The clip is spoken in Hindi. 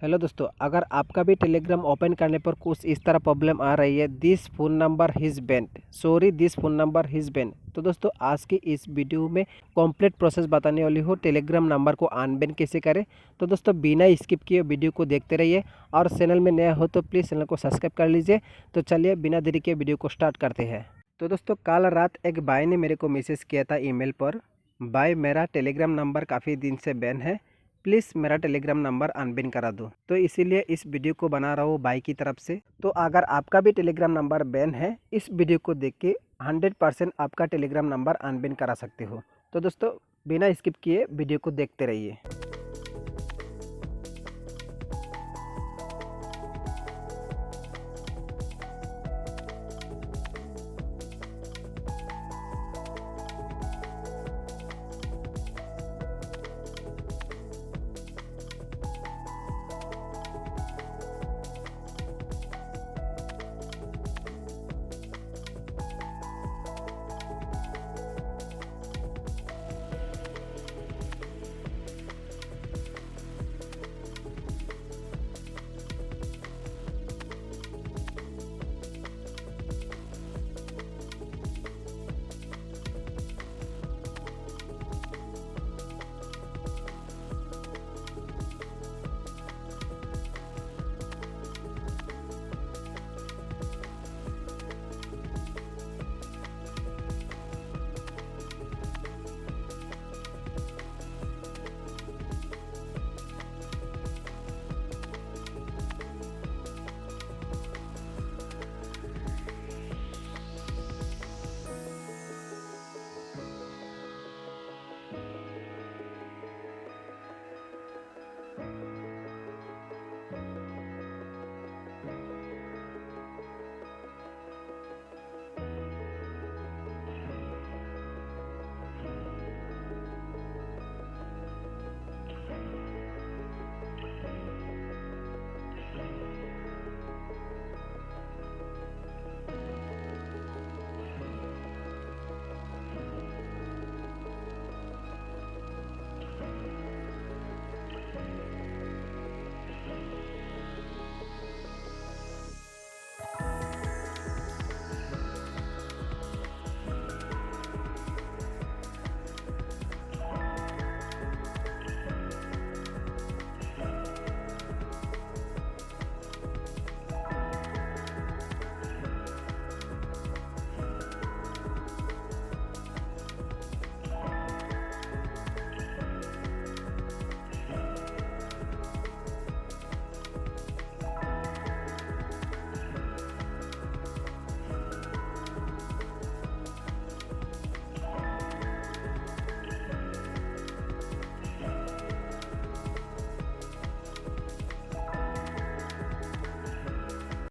हेलो दोस्तों, अगर आपका भी टेलीग्राम ओपन करने पर कुछ इस तरह प्रॉब्लम आ रही है, this phone number his band, sorry this phone number his band. तो दोस्तों आज की इस वीडियो में कंप्लीट प्रोसेस बताने वाली हो टेलीग्राम नंबर को अनबैन कैसे करें। तो दोस्तों बिना स्किप किए वीडियो को देखते रहिए और चैनल में नया हो तो प्लीज़ चैनल को सब्सक्राइब कर लीजिए। तो चलिए बिना देरी के वीडियो को स्टार्ट करते हैं। तो दोस्तों कल रात एक भाई ने मेरे को मैसेज किया था ईमेल पर, भाई मेरा टेलीग्राम नंबर काफ़ी दिन से बैन है, प्लीज़ मेरा टेलीग्राम नंबर अनबैन करा दो। तो इसीलिए इस वीडियो को बना रहा हूँ भाई की तरफ से। तो अगर आपका भी टेलीग्राम नंबर बैन है, इस वीडियो को देख के 100% आपका टेलीग्राम नंबर अनबैन करा सकते हो। तो दोस्तों बिना स्किप किए वीडियो को देखते रहिए।